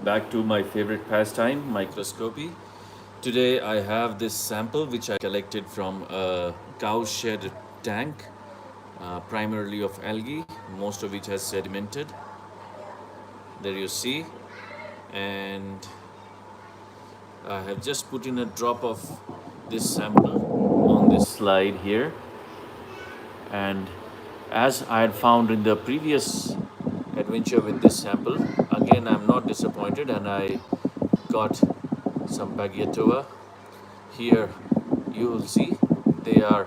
back to my favorite pastime, microscopy. Today I have this sample which I collected from a cow shed tank, primarily of algae, most of which has sedimented. There you see, and I have just put in a drop of this sample on this slide here. And as I had found in the previous adventure with this sample, again I'm not disappointed and I got some Bagiatoa. Here you will see they are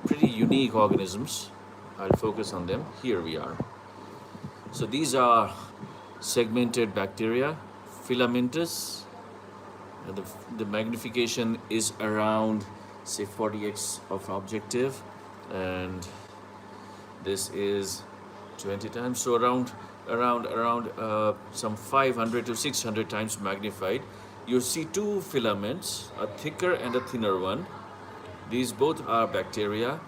pretty unique organisms. I'll focus on them. Here we are. So these are segmented bacteria, filamentous. The magnification is around say 40x of objective, and this is 20 times, so around some 500 to 600 times magnified. You see two filaments, a thicker and a thinner one. These both are bacteria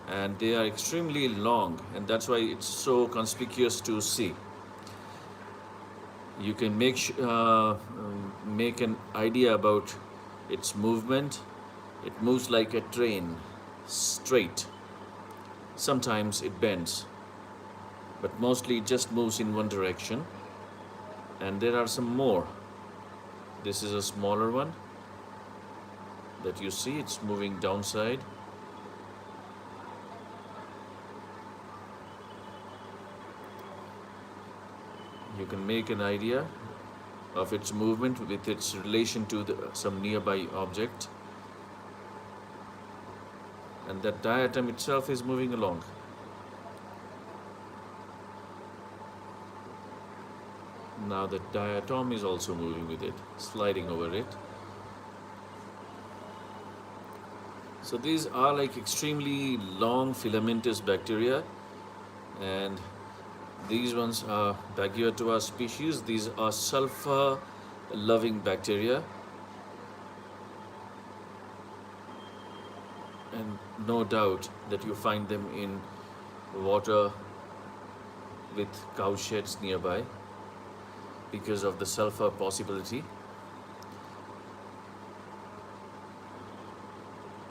and they are extremely long, and that's why it's so conspicuous to see. You can make an idea about its movement. It moves like a train, straight. Sometimes it bends, but mostly it just moves in one direction. And there are some more. This is a smaller one that you see, it's moving downside. You can make an idea of its movement with its relation to some nearby object. And that diatom itself is moving along. Now the diatom is also moving with it, sliding over it. So these are like extremely long filamentous bacteria, and these ones are Bagiatoa species. These are sulfur loving bacteria, and no doubt that you find them in water with cow sheds nearby because of the sulfur possibility.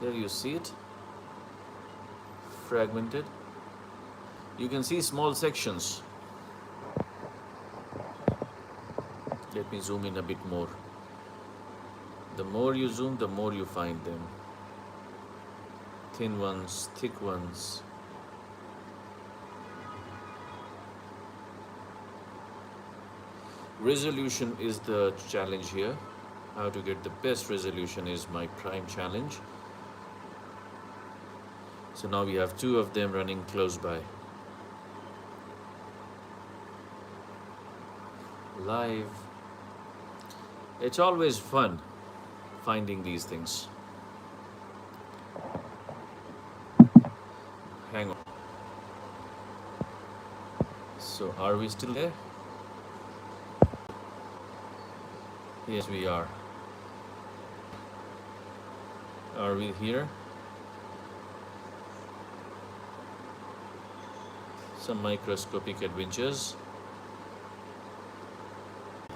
There you see it, fragmented. You can see small sections. Let me zoom in a bit more. The more you zoom, the more you find them. Thin ones, thick ones. Resolution is the challenge here. How to get the best resolution is my prime challenge. So now we have two of them running close by. Live. It's always fun finding these things. Hang on. So are we still there? Yes, we are. Are we here? Some microscopic adventures.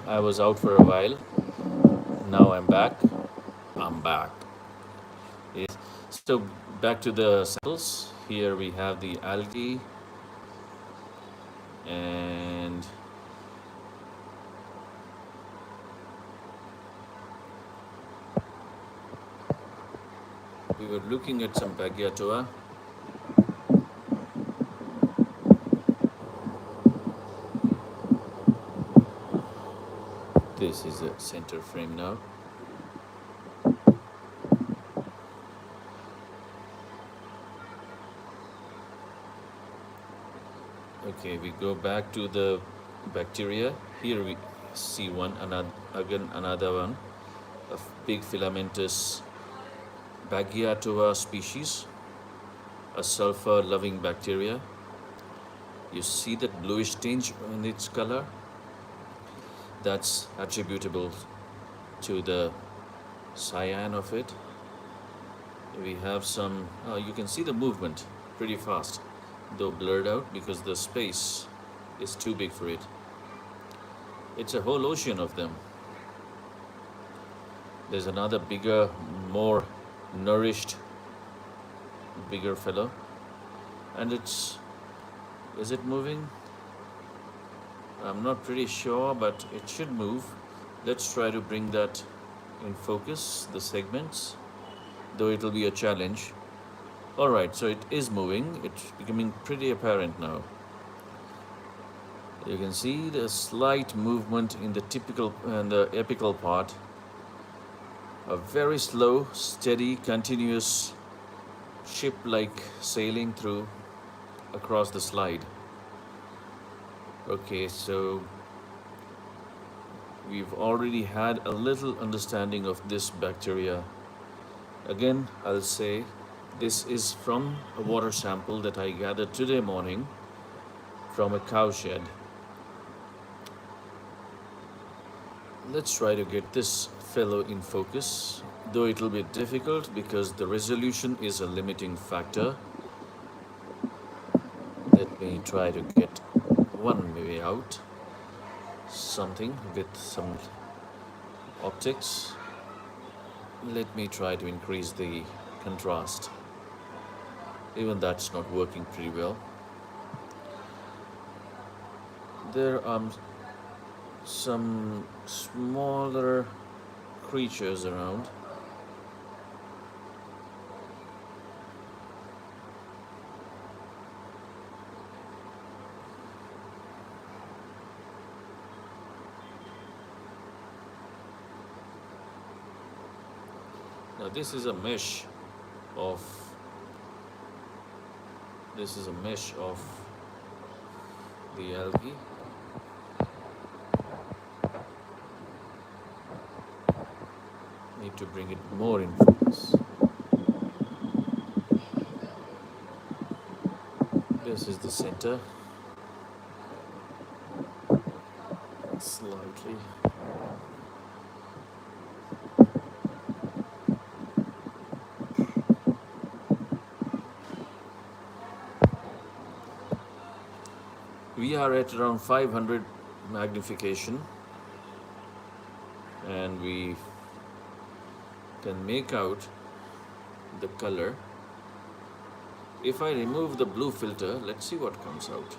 I was out for a while. Now I'm back. I'm back. Yes. So back to the samples. Here we have the algae, and we were looking at some Bagiatoa. This is a center frame now. Okay, we go back to the bacteria. Here we see another one, a big filamentous Bagiatoa species, a sulfur-loving bacteria. You see that bluish tinge in its color? That's attributable to the cyan of it. We have some, you can see the movement pretty fast, though blurred out because the space is too big for it. It's a whole ocean of them. There's another bigger, more nourished, bigger fellow. And is it moving? I'm not pretty sure, but it should move. Let's try to bring that in focus, the segments, though it'll be a challenge. All right, so it is moving. It's becoming pretty apparent now. You can see the slight movement in the typical and the apical part. A very slow, steady, continuous ship like sailing through across the slide. Okay, so we've already had a little understanding of this bacteria. Again, I'll say this is from a water sample that I gathered today morning from a cow shed. Let's try to get this fellow in focus, though it'll be difficult because the resolution is a limiting factor. Let me try to get one way out, something with some optics. Let me try to increase the contrast. Even that's not working pretty well. There are some smaller creatures around. Now this is a mesh of the algae. Need to bring it more in focus. This is the center. Slightly. We are at around 500 magnification, and we can make out the color. If I remove the blue filter, let's see what comes out.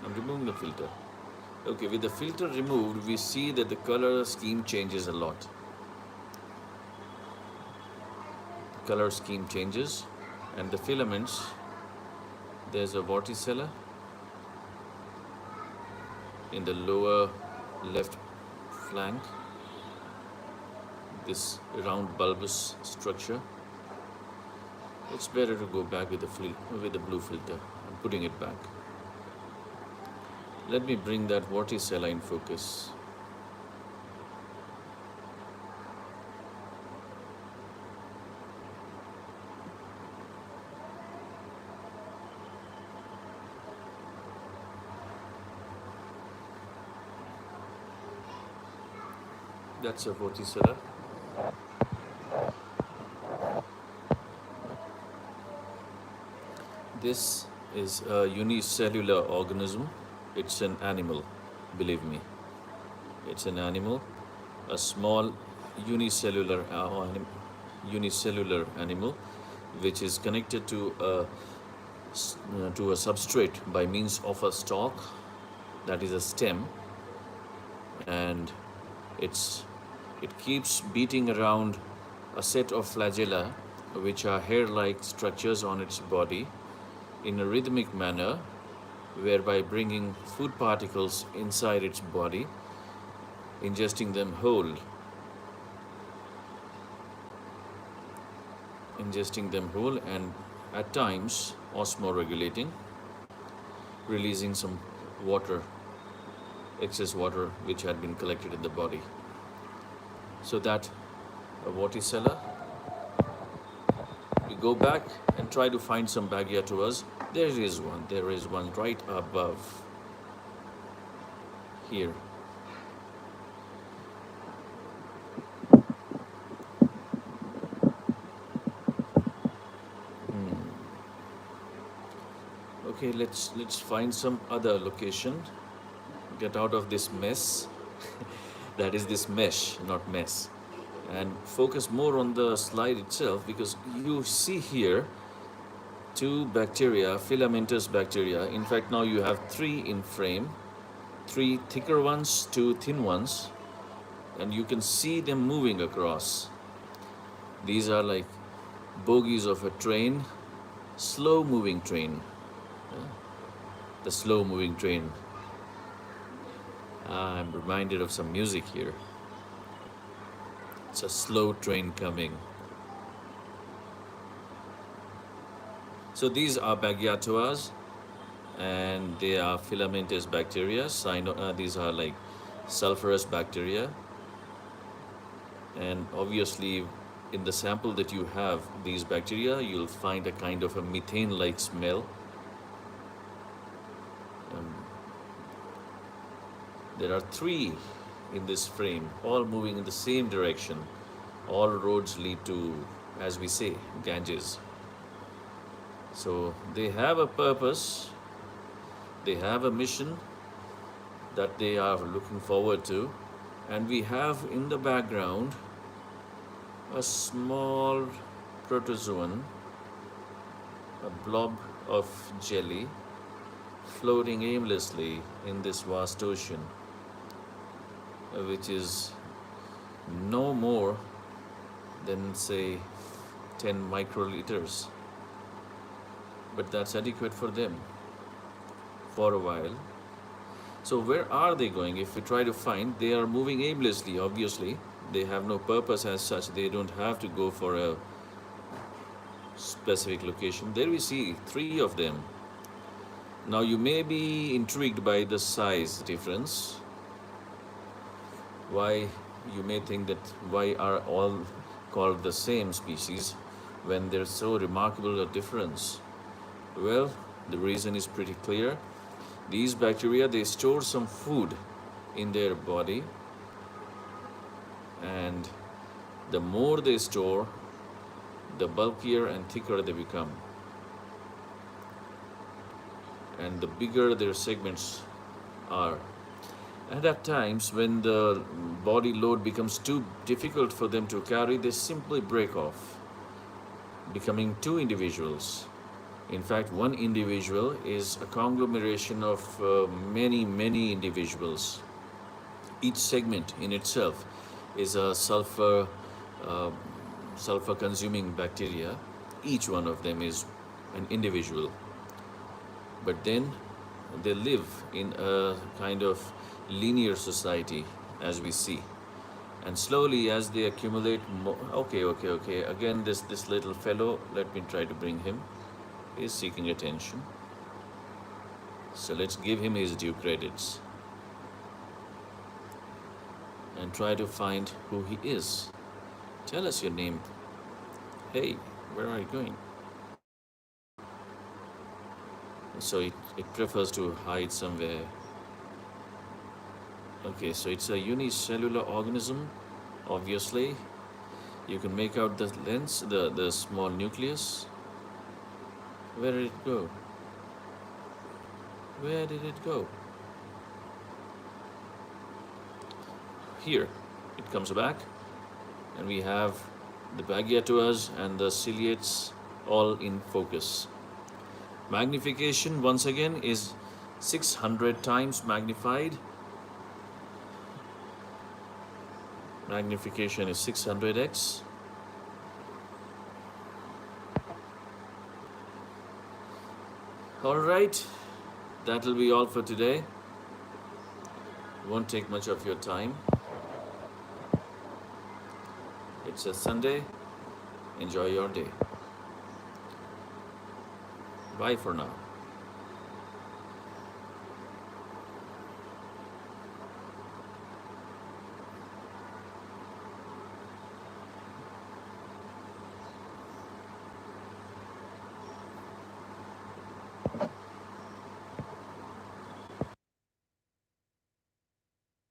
I'm removing the filter. Okay, with the filter removed, we see that the color scheme changes a lot. The color scheme changes, and the filaments, there's a vorticella in the lower left flank, this round bulbous structure. It's better to go back with the blue filter. I'm putting it back. Let me bring that vorticella in focus. That's a vorticella. This is a unicellular organism. It's an animal, believe me. It's an animal, a small unicellular animal, which is connected to a substrate by means of a stalk, that is a stem, and it keeps beating around a set of flagella, which are hair-like structures on its body, in a rhythmic manner, whereby bringing food particles inside its body, ingesting them whole, and at times osmoregulating, releasing some water, excess water which had been collected in the body. So that a vorticella, we go back and try to find some Bagiatoas. There is one right above here. Okay, let's find some other location. Get out of this mess. That is this mesh, not mess. and focus more on the slide itself, because you see here two bacteria, filamentous bacteria. In fact, now you have three in frame, three thicker ones, two thin ones, and you can see them moving across. These are like bogies of a train, slow moving train. The slow moving train. I'm reminded of some music here. It's a slow train coming. So these are Bagiatoas, and they are filamentous bacteria. These are like sulfurous bacteria. And obviously, in the sample that you have these bacteria, you'll find a kind of a methane-like smell. There are three in this frame, all moving in the same direction. All roads lead to, as we say, Ganges. So they have a purpose, they have a mission that they are looking forward to. And we have in the background a small protozoan, a blob of jelly floating aimlessly in this vast ocean, which is no more than, say, 10 microliters. But that's adequate for them for a while. So where are they going? If we try to find, they are moving aimlessly, obviously. They have no purpose as such. They don't have to go for a specific location. There we see three of them. Now you may be intrigued by the size difference. Why, you may think that why are all called the same species when there's so remarkable a difference? Well, the reason is pretty clear. These bacteria, they store some food in their body, and the more they store, the bulkier and thicker they become, and the bigger their segments are. And at times, when the body load becomes too difficult for them to carry, they simply break off, becoming two individuals. In fact, one individual is a conglomeration of many individuals. Each segment in itself is a sulfur-consuming bacteria. Each one of them is an individual. But then they live in a kind of linear society, as we see. And slowly, as they accumulate more... Okay. Again, this little fellow, let me try to bring him. Is seeking attention. So let's give him his due credits and try to find who he is. Tell us your name. Hey, where are you going? So it prefers to hide somewhere. Okay, so it's a unicellular organism, obviously. You can make out the lens, the small nucleus. Where did it go? Where did it go? Here, it comes back, and we have the Bagiatoas and the ciliates all in focus. Magnification, once again, is 600 times magnified. Magnification is 600x. All right, that'll be all for today. Won't take much of your time. It's a Sunday. Enjoy your day. Bye for now.